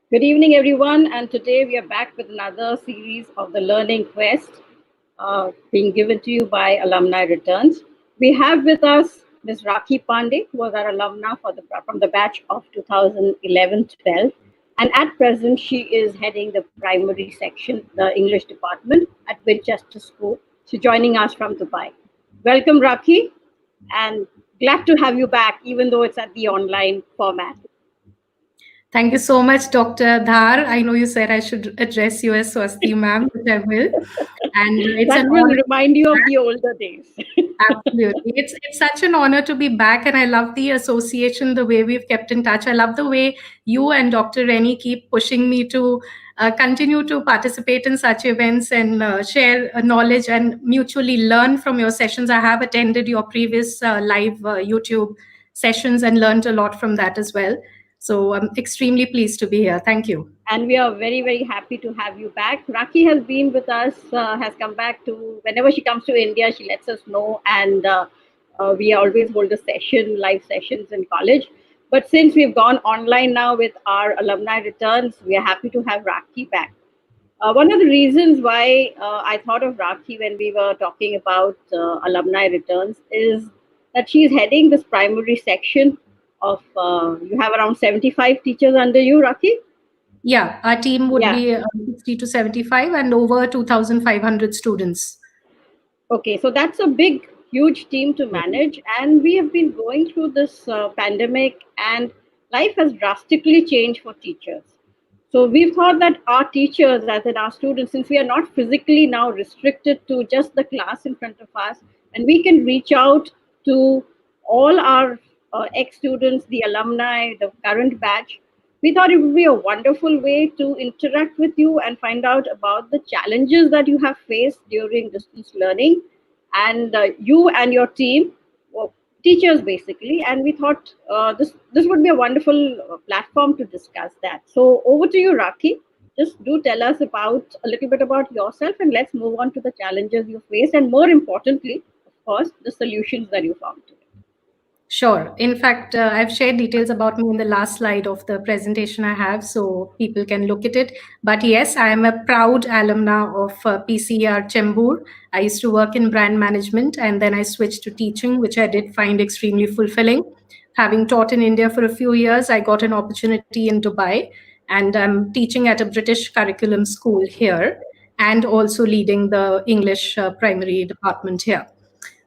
Good evening, everyone. And today we are back with another series of the Learning Quest being given to you by Alumni Returns. We have with us Ms. Rakhi Pandey, who was our alumna from the batch of 2011-12. And at present, she is heading the primary section, the English department at Winchester School. She's joining us from Dubai. Welcome, Rakhi, and glad to have you back, even though it's at the online format. Thank you so much, Dr. Dhar. I know you said I should address you as Swasti ma'am, which I will. And it's That an will honor to remind be you of back. the older days. Absolutely. It's such an honor to be back, and I love the association, the way we've kept in touch. I love the way you and Dr. Rennie keep pushing me to continue to participate in such events and share knowledge and mutually learn from your sessions. I have attended your previous live YouTube sessions and learned a lot from that as well. So I'm extremely pleased to be here. Thank you. And we are very, very happy to have you back. Rakhi has been with us, has come back to, whenever she comes to India, she lets us know. And we always hold a session, live sessions in college. But since we've gone online now with our alumni returns, we are happy to have Rakhi back. One of the reasons why I thought of Rakhi when we were talking about alumni returns is that she's heading this primary section of, you have around 75 teachers under you, Rakhi? Yeah, our team would Yeah. be 60 to 75 and over 2,500 students. Okay, so that's a big, huge team to manage. And we have been going through this pandemic, and life has drastically changed for teachers. So we've thought that our teachers, as in our students, since we are not physically now restricted to just the class in front of us, and we can reach out to all our ex-students, the alumni, the current batch, we thought it would be a wonderful way to interact with you and find out about the challenges that you have faced during distance learning, and you and your team, well, teachers basically. And we thought this would be a wonderful platform to discuss that. So over to you, Rakhi. Just do tell us about a little bit about yourself, and let's move on to the challenges you faced, and more importantly, of course, the solutions that you found today. Sure. In fact, I've shared details about me in the last slide of the presentation I have, so people can look at it. But yes, I am a proud alumna of PCR Chembur. I used to work in brand management, and then I switched to teaching, which I did find extremely fulfilling. Having taught in India for a few years, I got an opportunity in Dubai, and I'm teaching at a British curriculum school here, and also leading the English primary department here.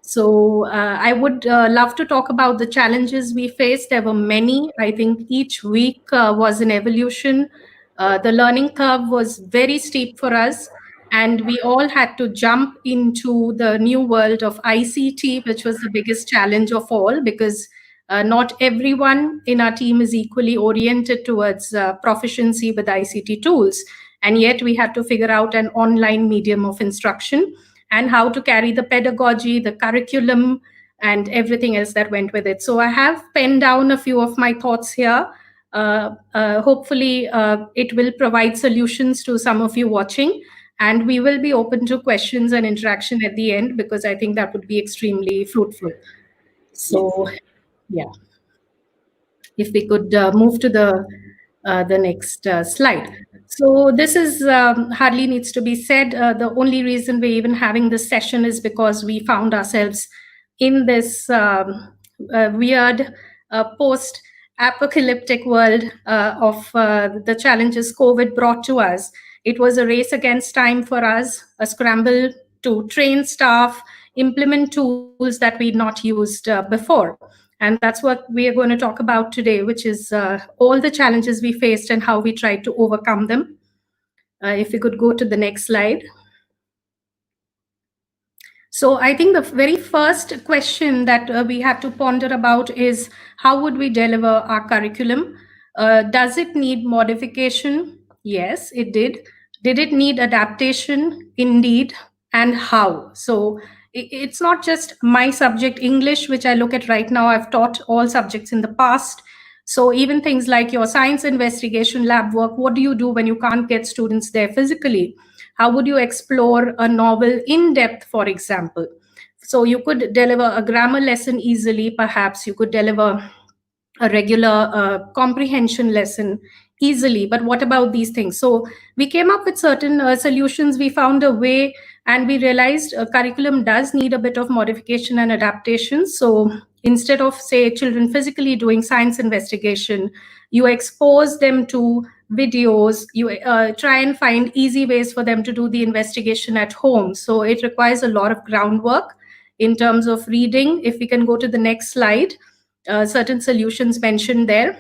So I would love to talk about the challenges we faced. There were many. I think each week was an evolution. The learning curve was very steep for us, and we all had to jump into the new world of ICT, which was the biggest challenge of all, because not everyone in our team is equally oriented towards proficiency with ICT tools. And yet we had to figure out an online medium of instruction and how to carry the pedagogy, the curriculum, and everything else that went with it. So I have penned down a few of my thoughts here. Hopefully, it will provide solutions to some of you watching. And we will be open to questions and interaction at the end, because I think that would be extremely fruitful. Yes. So, yeah, if we could move to the next slide. So this is hardly needs to be said. The only reason we're even having this session is because we found ourselves in this weird post-apocalyptic world of the challenges COVID brought to us. It was a race against time for us, a scramble to train staff, implement tools that we'd not used before. And that's what we are going to talk about today, which is all the challenges we faced and how we tried to overcome them. If we could go to the next slide. So I think the very first question that we have to ponder about is how would we deliver our curriculum? Does it need modification? Yes, it did. Did it need adaptation? Indeed. And how? So it's not just my subject, English, which I look at right now. I've taught all subjects in the past. So even things like your science investigation lab work, what do you do when you can't get students there physically? How would you explore a novel in depth, for example? So you could deliver a grammar lesson easily, perhaps you could deliver a regular comprehension lesson easily, but what about these things? So we came up with certain solutions. We found a way, and we realized curriculum does need a bit of modification and adaptation. So instead of, say, children physically doing science investigation, you expose them to videos. You try and find easy ways for them to do the investigation at home. So it requires a lot of groundwork in terms of reading. If we can go to the next slide, certain solutions mentioned there.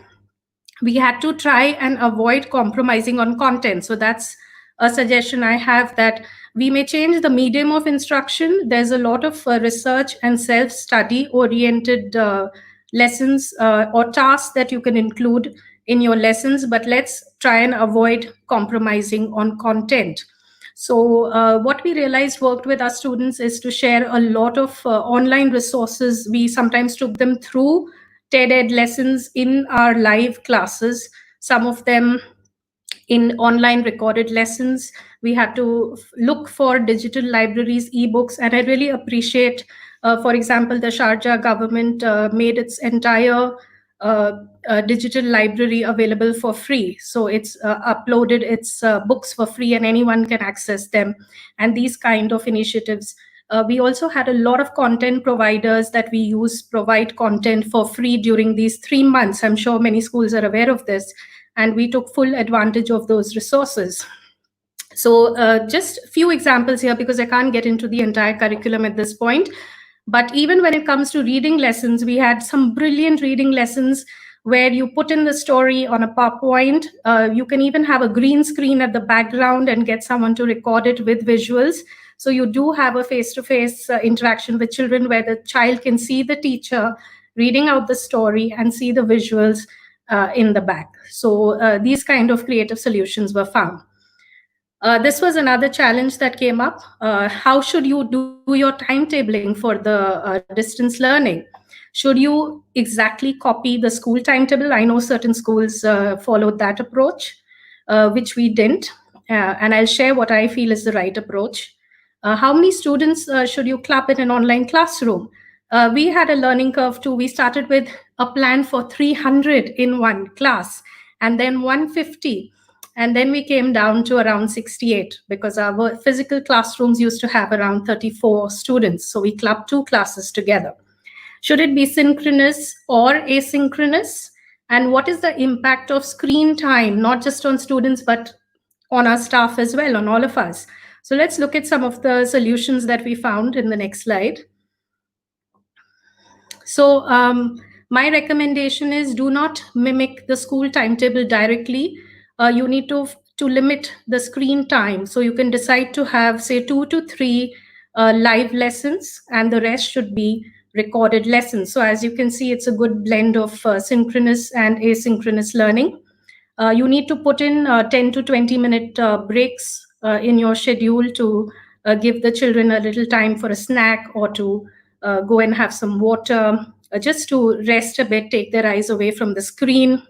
We had to try and avoid compromising on content. So that's a suggestion I have, that we may change the medium of instruction. There's a lot of research and self-study oriented lessons or tasks that you can include in your lessons, but let's try and avoid compromising on content. So what we realized worked with our students is to share a lot of online resources. We sometimes took them through TED Ed lessons in our live classes, some of them in online recorded lessons. We had to look for digital libraries, ebooks, and I really appreciate, for example, the Sharjah government made its entire digital library available for free. So it's uploaded its books for free and anyone can access them. And these kind of initiatives. We also had a lot of content providers that we use provide content for free during these 3 months. I'm sure many schools are aware of this, and we took full advantage of those resources. So just a few examples here, because I can't get into the entire curriculum at this point. But even when it comes to reading lessons, we had some brilliant reading lessons where you put in the story on a PowerPoint. You can even have a green screen at the background and get someone to record it with visuals. So you do have a face-to-face interaction with children where the child can see the teacher reading out the story and see the visuals in the back. So these kind of creative solutions were found. This was another challenge that came up. How should you do your timetabling for the distance learning? Should you exactly copy the school timetable? I know certain schools followed that approach, which we didn't. And I'll share what I feel is the right approach. How many students should you club in an online classroom? We had a learning curve too. We started with a plan for 300 in one class and then 150. And then we came down to around 68 because our physical classrooms used to have around 34 students. So we clubbed 2 classes together. Should it be synchronous or asynchronous? And what is the impact of screen time, not just on students, but on our staff as well, on all of us? So let's look at some of the solutions that we found in the next slide. So my recommendation is do not mimic the school timetable directly. You need to limit the screen time. So you can decide to have, say, 2 to 3 live lessons, and the rest should be recorded lessons. So as you can see, it's a good blend of synchronous and asynchronous learning. You need to put in 10 to 20 minute breaks in your schedule to give the children a little time for a snack or to go and have some water, just to rest a bit, take their eyes away from the screen.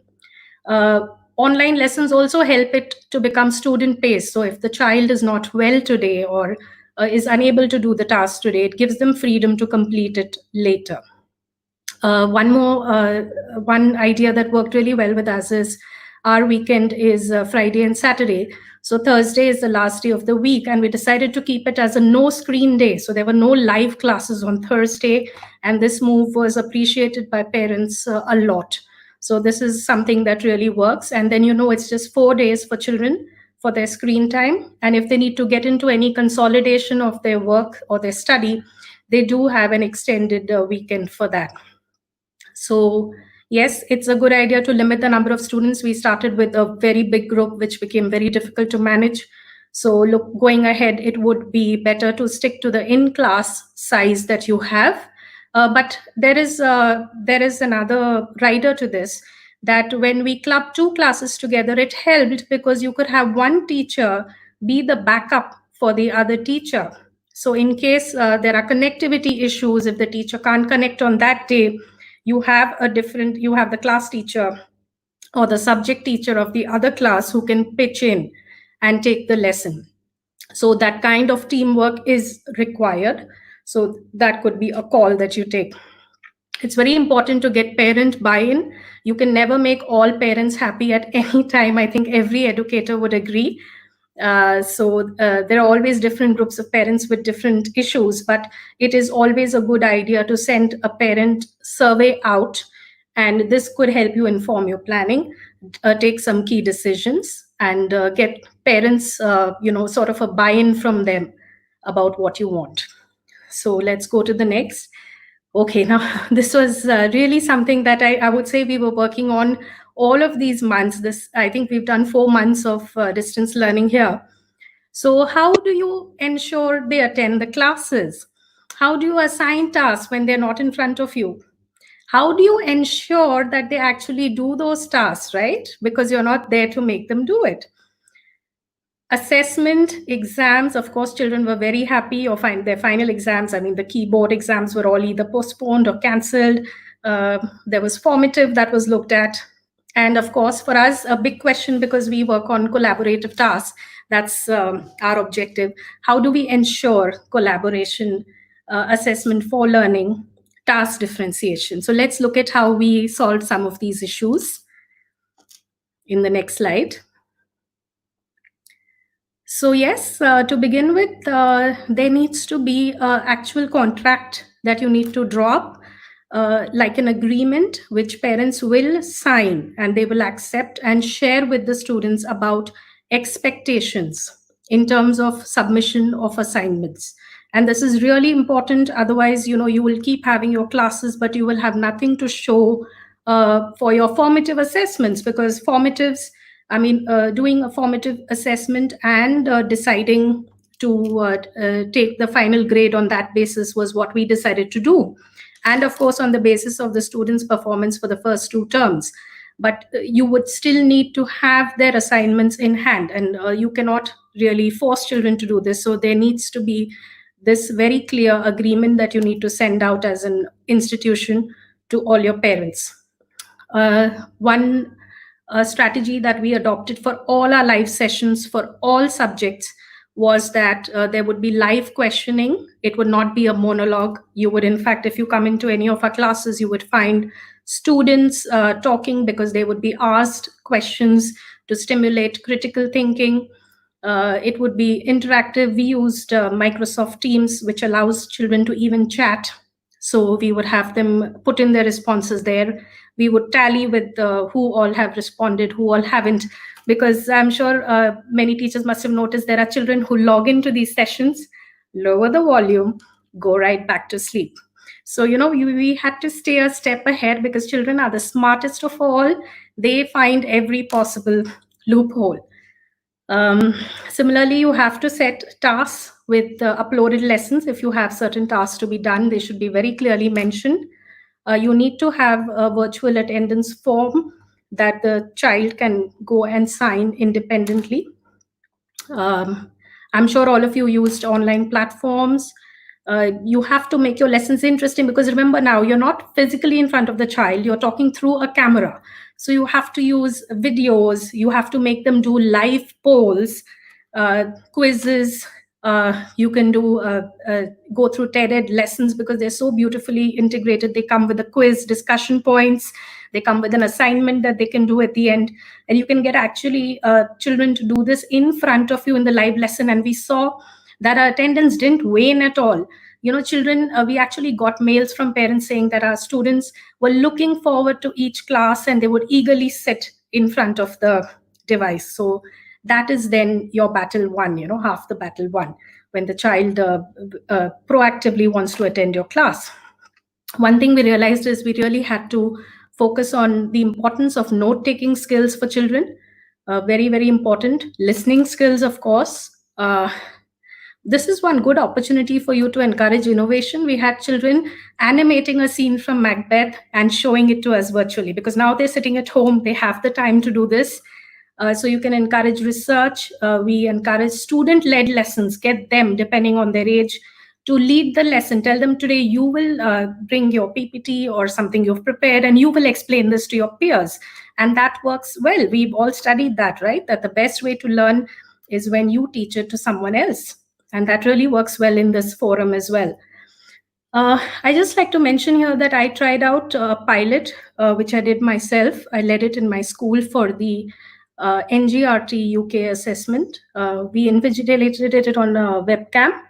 Online lessons also help it to become student-paced. So if the child is not well today or is unable to do the task today, it gives them freedom to complete it later. One idea that worked really well with us is our weekend is Friday and Saturday. So Thursday is the last day of the week, and we decided to keep it as a no screen day. So there were no live classes on Thursday, and this move was appreciated by parents a lot. So this is something that really works. And then, it's just 4 days for children for their screen time. And if they need to get into any consolidation of their work or their study, they do have an extended weekend for that. So yes, it's a good idea to limit the number of students. We started with a very big group, which became very difficult to manage. So going ahead, it would be better to stick to the in-class size that you have. But there is another rider to this, that when we clubbed 2 classes together, it helped because you could have one teacher be the backup for the other teacher. So in case there are connectivity issues, if the teacher can't connect on that day, you have the class teacher or the subject teacher of the other class who can pitch in and take the lesson. So that kind of teamwork is required. So that could be a call that you take. It's very important to get parent buy-in. You can never make all parents happy at any time. I think every educator would agree. There are always different groups of parents with different issues, but it is always a good idea to send a parent survey out, and this could help you inform your planning, take some key decisions, and get parents, sort of a buy-in from them about what you want. So let's go to the next. Okay, now this was really something that I would say we were working on all of these months. I think we've done 4 months of distance learning here. So how do you ensure they attend the classes? How do you assign tasks when they're not in front of you? How do you ensure that they actually do those tasks, right? Because you're not there to make them do it. Assessment, exams, of course, children were very happy or find their final exams. I mean, the keyboard exams were all either postponed or cancelled. There was formative that was looked at. And of course, for us, a big question, because we work on collaborative tasks, that's our objective. How do we ensure collaboration, assessment for learning, task differentiation? So let's look at how we solved some of these issues in the next slide. So yes, to begin with, there needs to be an actual contract that you need to draw up, like an agreement which parents will sign and they will accept and share with the students about expectations in terms of submission of assignments. And this is really important. Otherwise, you will keep having your classes, but you will have nothing to show for your formative assessments, because formatives, doing a formative assessment and deciding to take the final grade on that basis was what we decided to do. And of course, on the basis of the students' performance for the first 2 terms. But you would still need to have their assignments in hand, and you cannot really force children to do this. So there needs to be this very clear agreement that you need to send out as an institution to all your parents. One strategy that we adopted for all our live sessions for all subjects was that there would be live questioning. It would not be a monologue. You would, in fact, if you come into any of our classes, you would find students talking, because they would be asked questions to stimulate critical thinking. It would be interactive. We used Microsoft Teams, which allows children to even chat. So we would have them put in their responses there. We would tally with who all have responded, who all haven't, because I'm sure many teachers must have noticed there are children who log into these sessions, lower the volume, go right back to sleep. So, we had to stay a step ahead, because children are the smartest of all. They find every possible loophole. Similarly, you have to set tasks with uploaded lessons. If you have certain tasks to be done, they should be very clearly mentioned. You need to have a virtual attendance form that the child can go and sign independently. I'm sure all of you used online platforms. You have to make your lessons interesting, because remember, now you're not physically in front of the child, you're talking through a camera. So you have to use videos, you have to make them do live polls, quizzes. You can do go through TED lessons, because they're so beautifully integrated. They come with a quiz, discussion points, they come with an assignment that they can do at the end, and you can get actually children to do this in front of you in the live lesson. And we saw that our attendance didn't wane at all. Children, we actually got mails from parents saying that our students were looking forward to each class, and they would eagerly sit in front of the device. So that is then your battle won, half the battle won, when the child proactively wants to attend your class. One thing we realized is we really had to focus on the importance of note-taking skills for children. Very, very important. Listening skills, of course. This is one good opportunity for you to encourage innovation. We had children animating a scene from Macbeth and showing it to us virtually, because now they're sitting at home, they have the time to do this. So you can encourage research. We encourage student-led lessons, get them, depending on their age, to lead the lesson. Tell them, today you will bring your PPT or something you've prepared, and you will explain this to your peers. And that works well. We've all studied that, right? That the best way to learn is when you teach it to someone else. And that really works well in this forum as well. I just like to mention here that I tried out a pilot, which I did myself. I led it in my school for the NGRT UK assessment. We invigilated it on a webcam,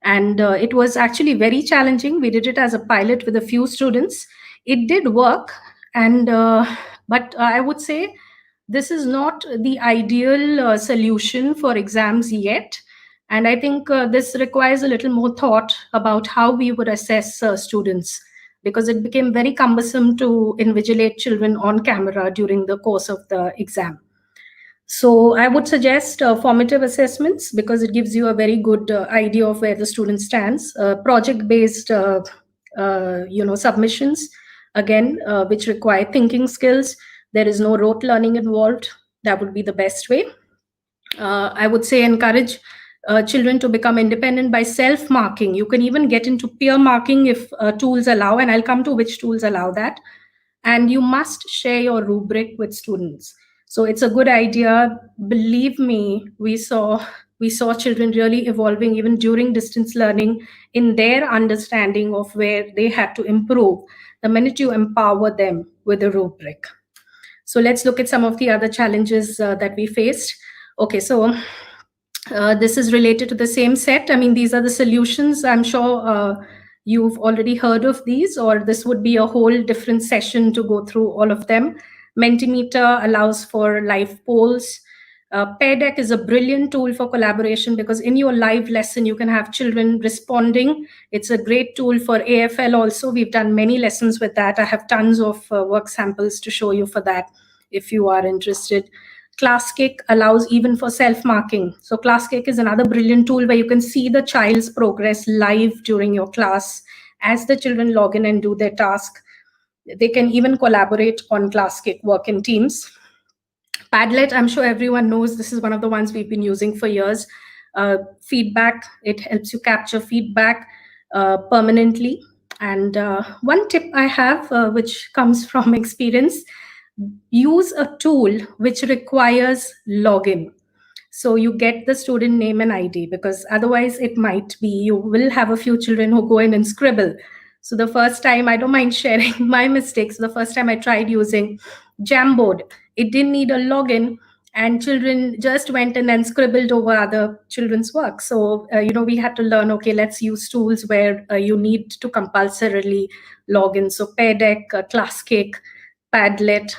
and it was actually very challenging. We did it as a pilot with a few students. It did work, and but I would say this is not the ideal solution for exams yet. And I think this requires a little more thought about how we would assess students, because it became very cumbersome to invigilate children on camera during the course of the exam. So I would suggest formative assessments, because it gives you a very good idea of where the student stands. Project-based, submissions, again, which require thinking skills. There is no rote learning involved. That would be the best way. I would say encourage children to become independent by self-marking. You can even get into peer marking if tools allow, and I'll come to which tools allow that. And you must share your rubric with students. So it's a good idea. Believe me, we saw children really evolving even during distance learning in their understanding of where they had to improve the minute you empower them with a rubric. So let's look at some of the other challenges that we faced. Okay, so this is related to the same set. I mean, these are the solutions. I'm sure you've already heard of these, or this would be a whole different session to go through all of them. Mentimeter allows for live polls. Pear Deck is a brilliant tool for collaboration, because in your live lesson, you can have children responding. It's a great tool for AFL also. We've done many lessons with that. I have tons of work samples to show you for that if you are interested. ClassKick allows even for self-marking. So ClassKick is another brilliant tool where you can see the child's progress live during your class as the children log in and do their task. They can even collaborate on ClassKick, work in teams. Padlet, I'm sure everyone knows, this is one of the ones we've been using for years. Feedback, it helps you capture feedback permanently. And one tip I have, which comes from experience, use a tool which requires login. So you get the student name and ID, because otherwise it might be, you will have a few children who go in and scribble. So the first time, I don't mind sharing my mistakes. The first time I tried using Jamboard, it didn't need a login, and children just went in and scribbled over other children's work. So, we had to learn, okay, let's use tools where you need to compulsorily log in. So Pear Deck, ClassKick, Padlet,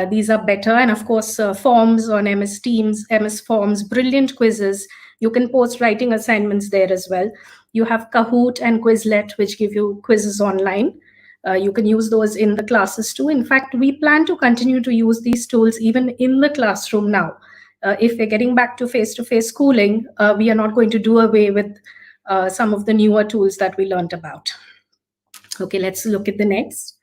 these are better. And of course, forms on MS Teams, MS Forms, brilliant quizzes. You can post writing assignments there as well. You have Kahoot and Quizlet, which give you quizzes online. You can use those in the classes too. In fact, we plan to continue to use these tools even in the classroom now. If we're getting back to face-to-face schooling, we are not going to do away with some of the newer tools that we learned about. Okay, let's look at the next.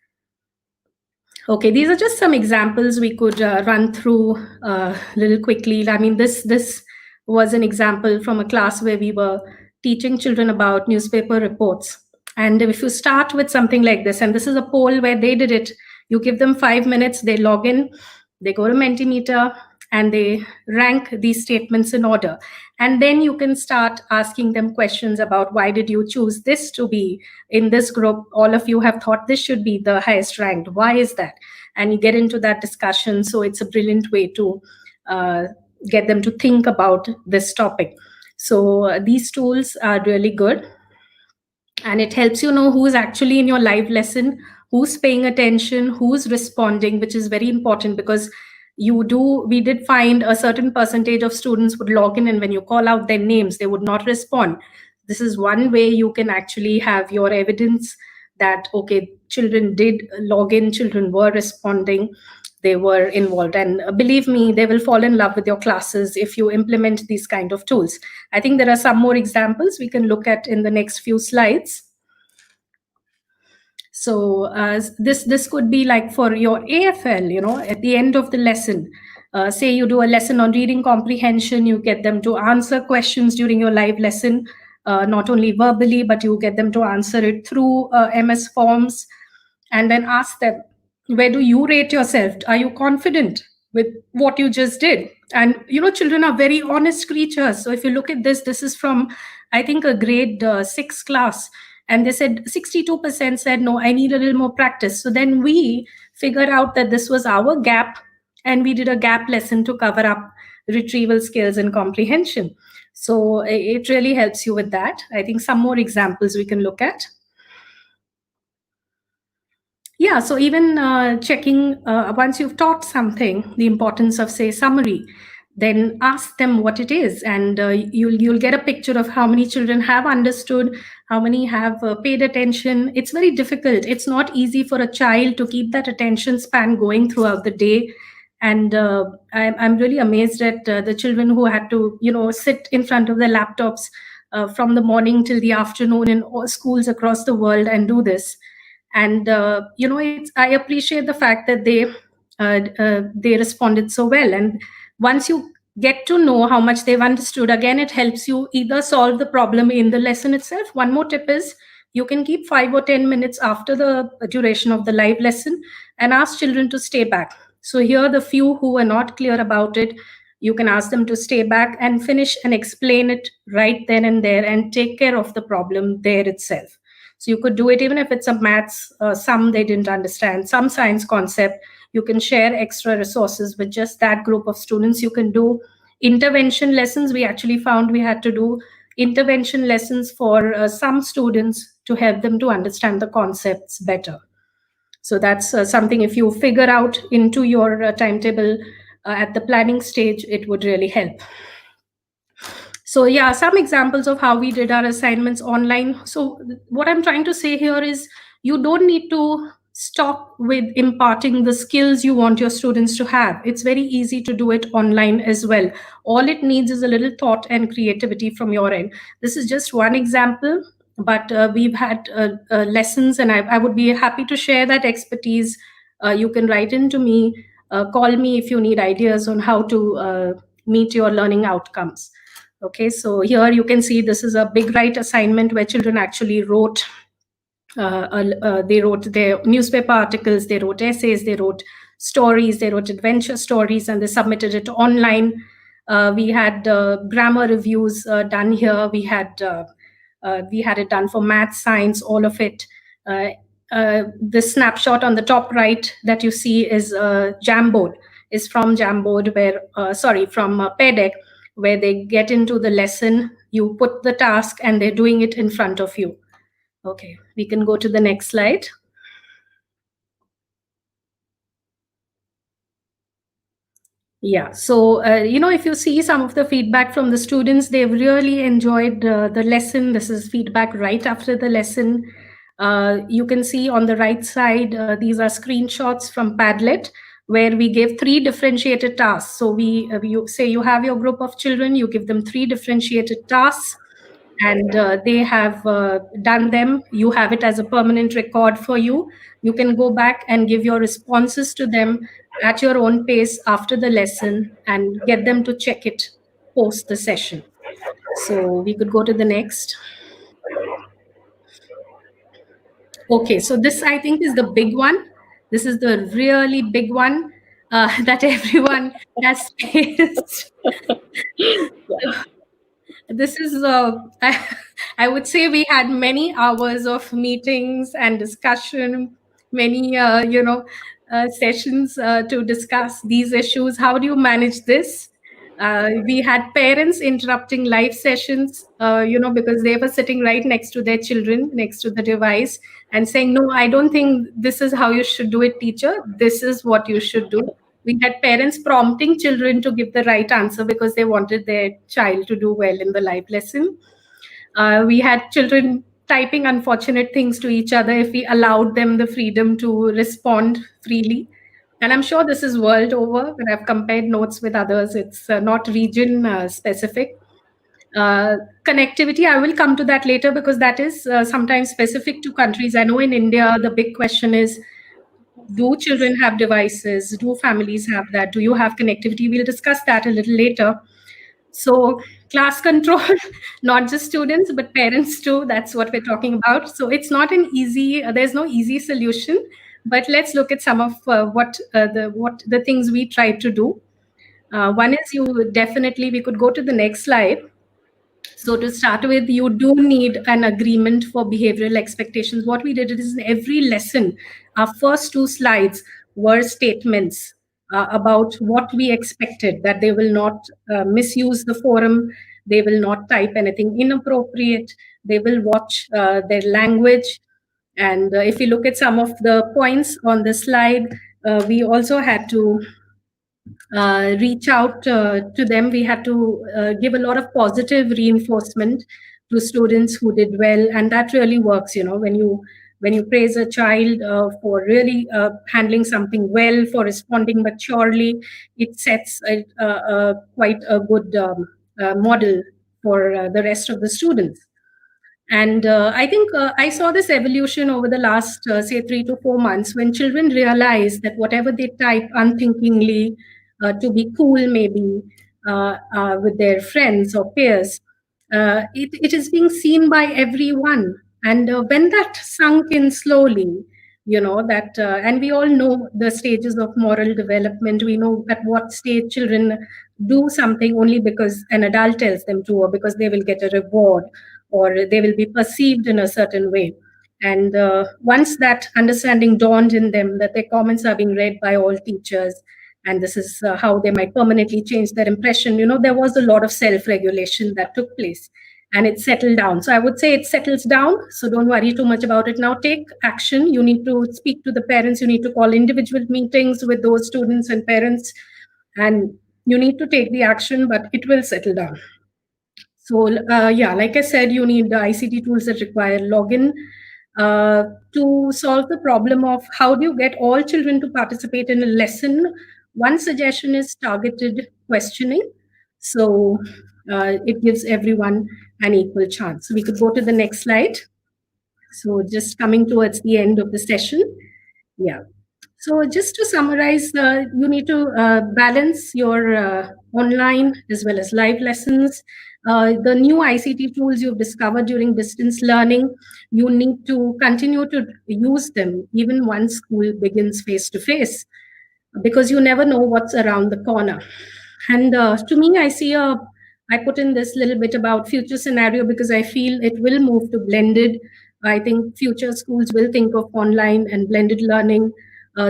Okay, these are just some examples we could run through a little quickly. I mean, this was an example from a class where we were teaching children about newspaper reports. And if you start with something like this, and this is a poll where they did it, you give them 5 minutes, they log in, they go to Mentimeter, and they rank these statements in order. And then you can start asking them questions about, why did you choose this to be in this group? All of you have thought this should be the highest ranked. Why is that? And you get into that discussion. So it's a brilliant way to get them to think about this topic. So these tools are really good. And it helps you know who's actually in your live lesson, who's paying attention, who's responding, which is very important, because we did find a certain percentage of students would log in, and when you call out their names, they would not respond. This is one way you can actually have your evidence that, okay, children did log in, children were responding, they were involved. And believe me, they will fall in love with your classes if you implement these kind of tools. I think there are some more examples we can look at in the next few slides. So this could be like for your AFL, at the end of the lesson, say you do a lesson on reading comprehension, you get them to answer questions during your live lesson, not only verbally, but you get them to answer it through MS Forms, and then ask them, where do you rate yourself? Are you confident with what you just did? And, children are very honest creatures. So if you look at this is from, I think, a grade 6 class. And they said 62% said, no, I need a little more practice. So then we figured out that this was our gap, and we did a gap lesson to cover up retrieval skills and comprehension. So it really helps you with that. I think some more examples we can look at. Yeah, so even checking once you've taught something, the importance of, say, summary, then ask them what it is, and you'll get a picture of how many children have understood, how many have paid attention. It's very difficult. It's not easy for a child to keep that attention span going throughout the day. And I'm really amazed at the children who had to, sit in front of their laptops from the morning till the afternoon in all schools across the world and do this. And I appreciate the fact that they responded so well. And once you get to know how much they've understood, again, it helps you either solve the problem in the lesson itself. One more tip is you can keep 5 or 10 minutes after the duration of the live lesson and ask children to stay back. So here, the few who are not clear about it, you can ask them to stay back and finish and explain it right then and there and take care of the problem there itself. So you could do it even if it's a maths sum they didn't understand, some science concept. You can share extra resources with just that group of students. You can do intervention lessons. We actually found we had to do intervention lessons for some students to help them to understand the concepts better. So that's something, if you figure out into your timetable at the planning stage, it would really help. So yeah, some examples of how we did our assignments online. So what I'm trying to say here is you don't need to stop with imparting the skills you want your students to have. It's very easy to do it online as well. All it needs is a little thought and creativity from your end. This is just one example, but we've had lessons, and I would be happy to share that expertise. You can write into me, call me if you need ideas on how to meet your learning outcomes. Okay, so here you can see this is a big write assignment where children actually wrote. They wrote their newspaper articles, they wrote essays, they wrote stories, they wrote adventure stories, and they submitted it online. We had grammar reviews done here. We had it done for math, science, all of it. This snapshot on the top right that you see is Jamboard, is from Jamboard, from Pear Deck, where they get into the lesson, you put the task, and they're doing it in front of you. Okay, we can go to the next slide. Yeah, so, if you see some of the feedback from the students, they've really enjoyed the lesson. This is feedback right after the lesson. You can see on the right side, these are screenshots from Padlet, where we gave 3 differentiated tasks. So you say you have your group of children, you give them 3 differentiated tasks, and they have done them. You have it as a permanent record for you. You can go back and give your responses to them at your own pace after the lesson and get them to check it post the session. So we could go to the next. Okay, so this, I think, is the big one. This is the really big one that everyone has faced. This is, I would say, we had many hours of meetings and discussion, many, sessions to discuss these issues. How do you manage this? We had parents interrupting live sessions, because they were sitting right next to their children, next to the device, and saying, no, I don't think this is how you should do it, teacher. This is what you should do. We had parents prompting children to give the right answer because they wanted their child to do well in the live lesson. We had children typing unfortunate things to each other if we allowed them the freedom to respond freely. And I'm sure this is world over. When I've compared notes with others, it's not region specific. Connectivity, I will come to that later because that is sometimes specific to countries. I know in India, the big question is, do children have devices? Do families have that? Do you have connectivity? We'll discuss that a little later. So class control, not just students, but parents too. That's what we're talking about. So it's not an easy, there's no easy solution, but let's look at some of what the things we tried to do. One is we could go to the next slide. So to start with, you do need an agreement for behavioral expectations. What we did is in every lesson, our first two slides were statements about what we expected, that they will not misuse the forum, they will not type anything inappropriate, they will watch their language. And if you look at some of the points on the slide, we also had to reach out to them. We had to give a lot of positive reinforcement to students who did well, and that really works. When you praise a child for really handling something well, for responding maturely, it sets quite a good model for the rest of the students. And I think I saw this evolution over the last, say, 3 to 4 months, when children realize that whatever they type unthinkingly to be cool, maybe with their friends or peers, it is being seen by everyone. And when that sunk in slowly, and we all know the stages of moral development. We know at what stage children do something only because an adult tells them to, or because they will get a reward, or they will be perceived in a certain way. And once that understanding dawned in them, that their comments are being read by all teachers, and this is how they might permanently change their impression, there was a lot of self-regulation that took place, and it settled down. So I would say it settles down. So don't worry too much about it now. Take action. You need to speak to the parents. You need to call individual meetings with those students and parents, and you need to take the action, but it will settle down. So yeah, like I said, you need the ICT tools that require login to solve the problem of how do you get all children to participate in a lesson. One suggestion is targeted questioning. So it gives everyone an equal chance. So we could go to the next slide. So just coming towards the end of the session. Yeah. So just to summarize, you need to balance your online as well as live lessons. The new ICT tools you've discovered during distance learning, you need to continue to use them even once school begins face-to-face, because you never know what's around the corner. And to me, I put in this little bit about future scenario because I feel it will move to blended. I think future schools will think of online and blended learning.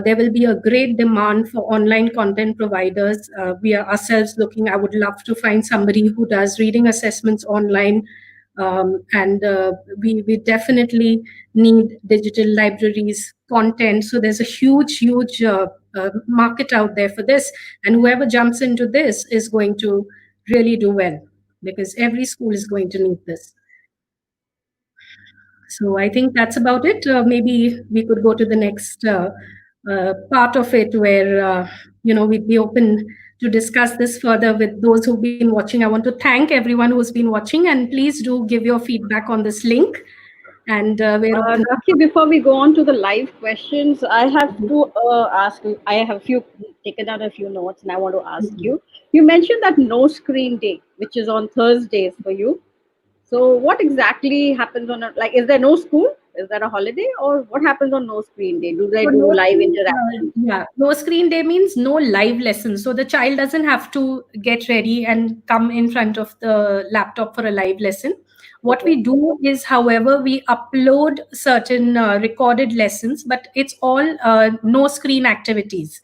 There will be a great demand for online content providers. We are ourselves looking. I would love to find somebody who does reading assessments online. And we definitely need digital libraries, content. So there's a huge market out there for this. And whoever jumps into this is going to really do well, because every school is going to need this. So I think that's about it. Maybe we could go to the next part of it, where we'd be open to discuss this further with those who've been watching. I want to thank everyone who's been watching, and please do give your feedback on this link. And we're open. Rakhi, before we go on to the live questions, I have to ask you. I have taken down a few notes, and I want to ask you. You mentioned that no screen day, which is on Thursdays for you. So what exactly happens on is there no school? Is that a holiday, or what happens on no screen day? Do they do live interaction? Yeah, no screen day means no live lessons. So the child doesn't have to get ready and come in front of the laptop for a live lesson. What we do is, however, we upload certain recorded lessons, but it's all no screen activities.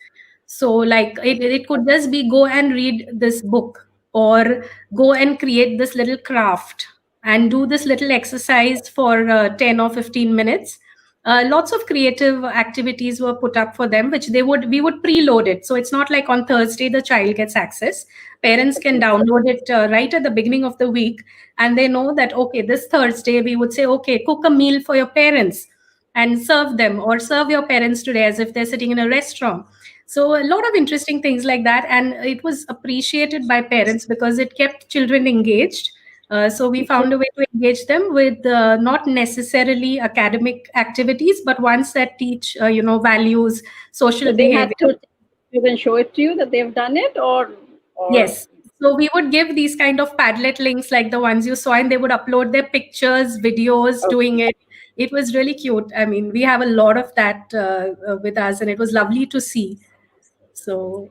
So like it could just be go and read this book, or go and create this little craft and do this little exercise for 10 or 15 minutes. Lots of creative activities were put up for them, which we would preload it. So it's not like on Thursday the child gets access. Parents can download it right at the beginning of the week, and they know that, okay, this Thursday we would say, okay, cook a meal for your parents and serve them, or serve your parents today as if they're sitting in a restaurant. So a lot of interesting things like that, and it was appreciated by parents because it kept children engaged. So we found a way to engage them with not necessarily academic activities, but ones that teach, values, social behavior. You can show it to you that they've done it, or yes. So we would give these kind of Padlet links like the ones you saw, and they would upload their pictures, videos doing it. It was really cute. I mean, we have a lot of that with us, and it was lovely to see. So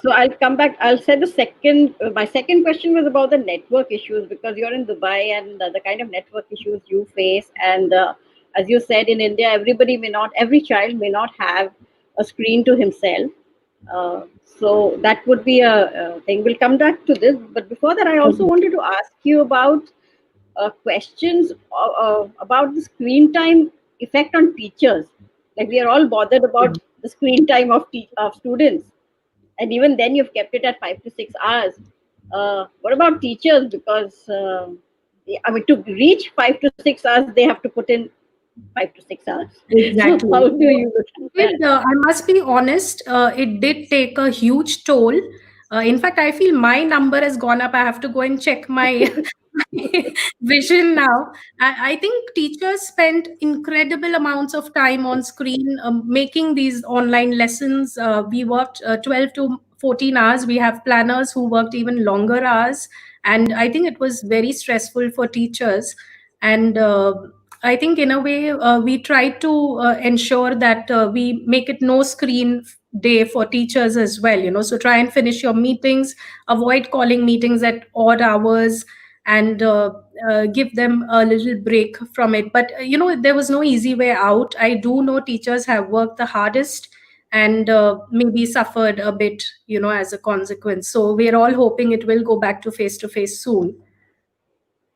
So I'll come back. I'll say the second. My second question was about the network issues because you're in Dubai and the kind of network issues you face. And as you said, in India, every child may not have a screen to himself. So that would be a thing. We'll come back to this. But before that, I also wanted to ask you about questions about the screen time effect on teachers. Like we are all bothered about the screen time of students, and even then you've kept it at 5 to 6 hours. What about teachers? Because I mean, to reach 5 to 6 hours, they have to put in 5 to 6 hours. So Exactly. how do you look at that? I must be honest, it did take a huge toll. In fact, I feel my number has gone up. I have to go and check my vision now. I think teachers spent incredible amounts of time on screen making these online lessons. We worked 12 to 14 hours. We have planners who worked even longer hours. And I think it was very stressful for teachers. And I think in a way we try to ensure that we make it no screen day for teachers as well. So try and finish your meetings, avoid calling meetings at odd hours, and give them a little break from it. But there was no easy way out. I do know teachers have worked the hardest and maybe suffered a bit, as a consequence. So we're all hoping it will go back to face soon.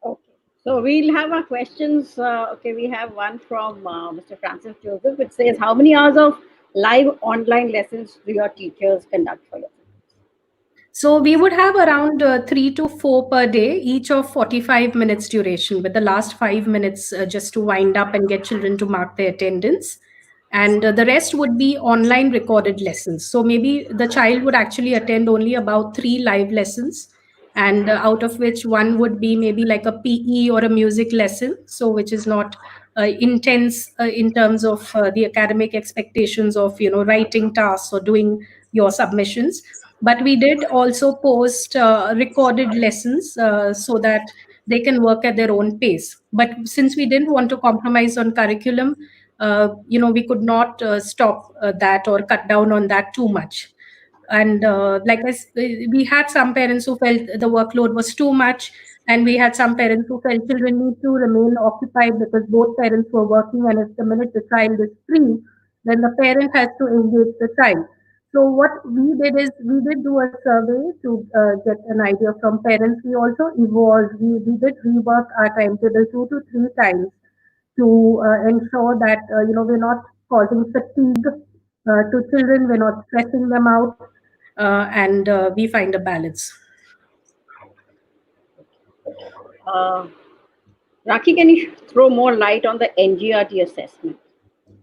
Okay. So we'll have our questions. Okay, we have one from Mr. Francis Joseph, which says, "How many hours of live online lessons do your teachers conduct for you?" So we would have around 3 to 4 per day, each of 45 minutes duration, with the last 5 minutes just to wind up and get children to mark their attendance. And the rest would be online recorded lessons. So maybe the child would actually attend only about 3 live lessons, and out of which one would be maybe like a PE or a music lesson, so which is not intense in terms of the academic expectations of writing tasks or doing your submissions. But we did also post recorded lessons so that they can work at their own pace. But since we didn't want to compromise on curriculum, we could not stop that or cut down on that too much. And we had some parents who felt the workload was too much, and we had some parents who felt children need to remain occupied because both parents were working, and if the minute the child is free, then the parent has to engage the child. So what we did is we did do a survey to get an idea from parents. We also evolved. We did rework our timetable 2 to 3 times to ensure that we're not causing fatigue to children, we're not stressing them out, and we find a balance. Uh, Raki, can you throw more light on the NGRT assessment?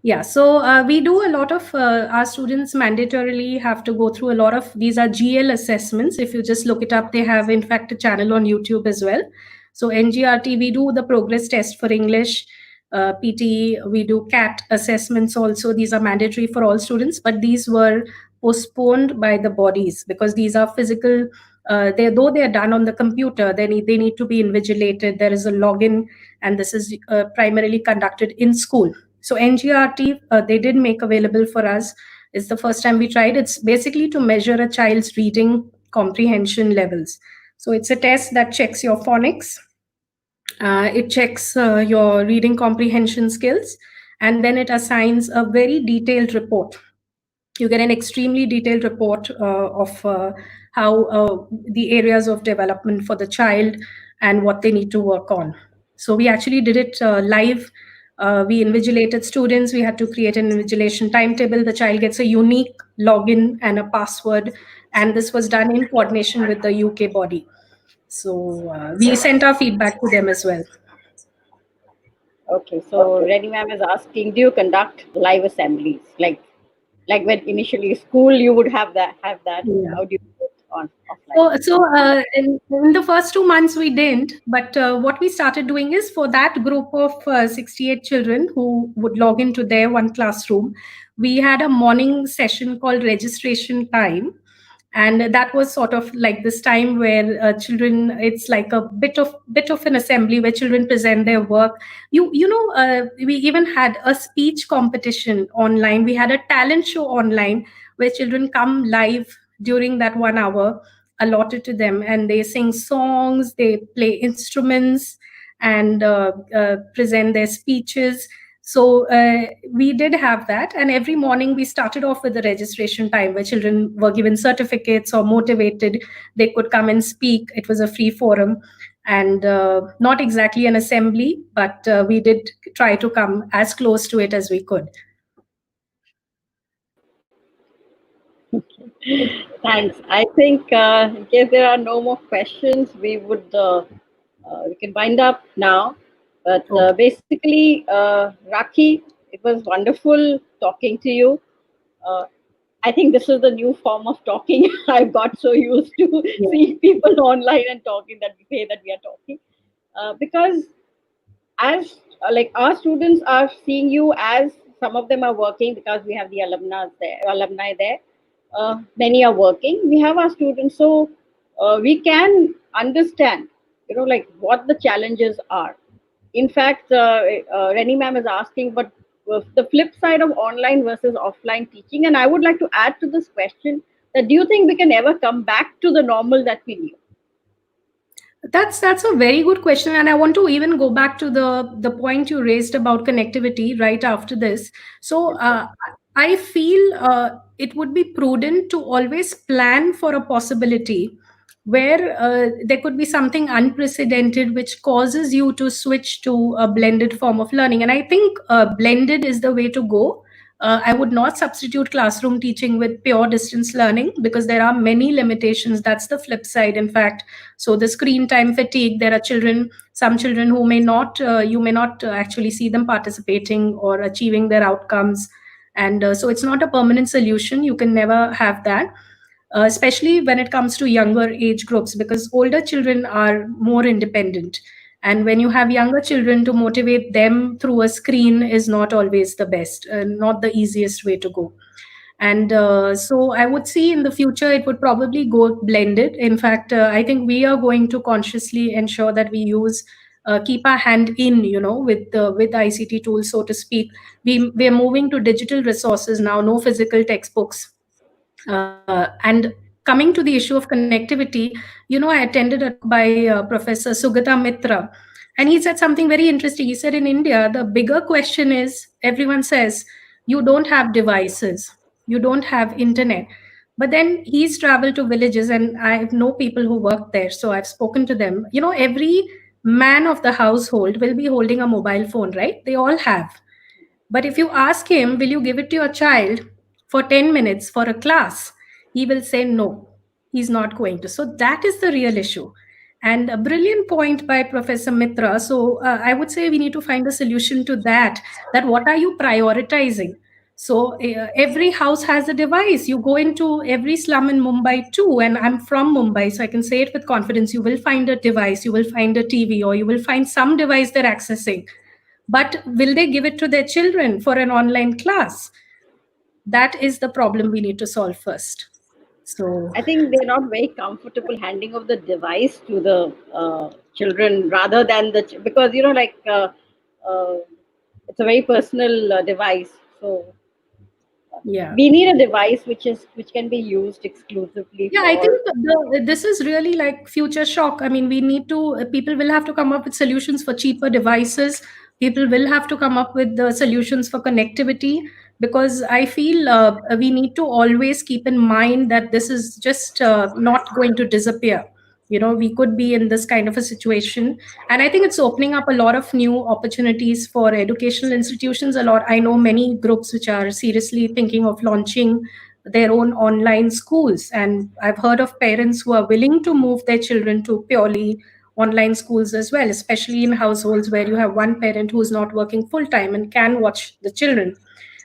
Yeah, so we do a lot of our students mandatorily have to go through a lot of these are GL assessments. If you just look it up, they have in fact a channel on YouTube as well. So NGRT, we do the progress test for English, PTE, we do CAT assessments also. These are mandatory for all students, but these were postponed by the bodies because these are physical. Though they are done on the computer, they need to be invigilated. There is a login, and this is primarily conducted in school. So NGRT, they did make available for us. It's the first time we tried. It's basically to measure a child's reading comprehension levels. So it's a test that checks your phonics. It checks your reading comprehension skills, and then it assigns a very detailed report. You get an extremely detailed report of how the areas of development for the child and what they need to work on. So we actually did it live. We invigilated students. We had to create an invigilation timetable. The child gets a unique login and a password, and this was done in coordination with the UK body. So we sent our feedback to them as well. Okay, so Reni ma'am is asking, do you conduct live assemblies? Like when initially school you would have that. Yeah. How do you do it on offline? So in the first 2 months we didn't, but what we started doing is for that group of 68 children who would log into their one classroom, we had a morning session called registration time. And that was sort of like this time where children, it's like a bit of an assembly where children present their work. We even had a speech competition online. We had a talent show online where children come live during that 1 hour allotted to them, and they sing songs, they play instruments, and present their speeches. So we did have that, and every morning we started off with the registration time where children were given certificates or motivated. They could come and speak. It was a free forum, and not exactly an assembly, but we did try to come as close to it as we could. Thanks. I think in case there are no more questions, we can wind up now. But Okay. basically, Rakhi, it was wonderful talking to you. Uh, I think this is the new form of talking. I've got so used to Yeah. seeing people online and talking that we say that we are talking. Because as like our students are seeing you as some of them are working because we have the alumni there. Many are working. We have our students, so we can understand, like what the challenges are. In fact, Reni ma'am is asking, but the flip side of online versus offline teaching, and I would like to add to this question that do you think we can ever come back to the normal that we knew? That's a very good question, and I want to even go back to the point you raised about connectivity right after this. So I feel it would be prudent to always plan for a possibility where there could be something unprecedented which causes you to switch to a blended form of learning, and I think blended is the way to go. I would not substitute classroom teaching with pure distance learning because there are many limitations. That's the flip side, in fact. So the screen time fatigue, there are some children who may not, you may not actually see them participating or achieving their outcomes. And so it's not a permanent solution. You can never have that. Especially when it comes to younger age groups, because older children are more independent, and when you have younger children, to motivate them through a screen is not always the best, not the easiest way to go. And so I would see in the future it would probably go blended. In fact, I think we are going to consciously ensure that we use keep our hand in, with ICT tools, so to speak. We are moving to digital resources now, no physical textbooks. And coming to the issue of connectivity, I attended a talk by Professor Sugata Mitra, and he said something very interesting. He said in India, the bigger question is, everyone says, you don't have devices, you don't have internet. But then he's traveled to villages, and I know people who work there, so I've spoken to them. Every man of the household will be holding a mobile phone, right? They all have. But if you ask him, will you give it to your child for 10 minutes for a class? He will say no, he's not going to. So that is the real issue. And a brilliant point by Professor Mitra. So I would say we need to find a solution to that what are you prioritizing? So every house has a device. You go into every slum in Mumbai too, and I'm from Mumbai, so I can say it with confidence. You will find a device, you will find a TV, or you will find some device they're accessing. But will they give it to their children for an online class? That is the problem we need to solve first. So I think they're not very comfortable handing over the device to the children rather than because uh, it's a very personal device. So yeah. we need a device which can be used exclusively Yeah, I think for. this is really like future shock. I mean, we need to, people will have to come up with solutions for cheaper devices. People will have to come up with the solutions for connectivity, because I feel we need to always keep in mind that this is just not going to disappear. We could be in this kind of a situation. And I think it's opening up a lot of new opportunities for educational institutions. I know many groups which are seriously thinking of launching their own online schools. And I've heard of parents who are willing to move their children to purely online schools as well, especially in households where you have one parent who's not working full time and can watch the children.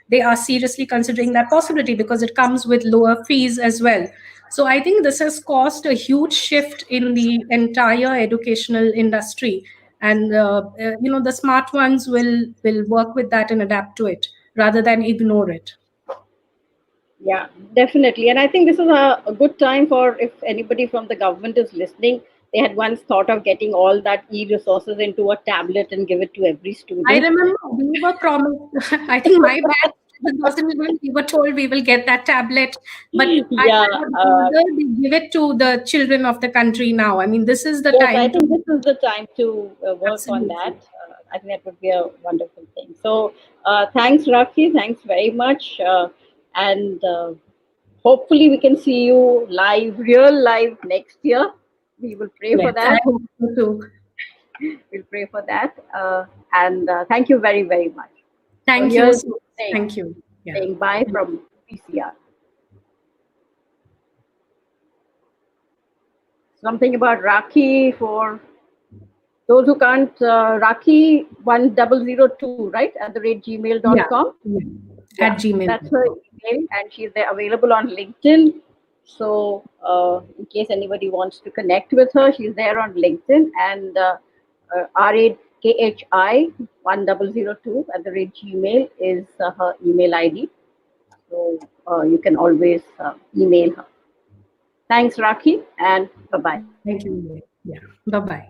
They are seriously considering that possibility because it comes with lower fees as well. So I think this has caused a huge shift in the entire educational industry. And the smart ones will work with that and adapt to it rather than ignore it. Yeah, definitely. And I think this is a good time for if anybody from the government is listening. They had once thought of getting all that e-resources into a tablet and give it to every I student. remember we were promised. I think my batch 2001, we were told we will get that tablet, but Yeah, they give it to the children of the country now. I mean, this is the yes, I time think to this is the time to work on that. absolutely. I think that would be a wonderful thing. So, thanks, Rakhi. Thanks very much. And hopefully, we can see you live, real live next year. We will pray for Yes, I that. hope so too. We'll pray for that. And thank you very, very much. So, Thank you here's so much. saying, Thank you. Yeah. saying bye from PCR. Something about Rakhi for those who can't, Rakhi 1002, right? At the rate Yeah. gmail.com. Yeah. Yeah, At Gmail. that's her email, and she's there available on LinkedIn. So, in case anybody wants to connect with her, she's there on LinkedIn, and RAKHI 1002 at the rate Gmail is her email ID. So, you can always email her. Thanks, Rakhi, and bye bye. Thank you. Yeah. Bye bye.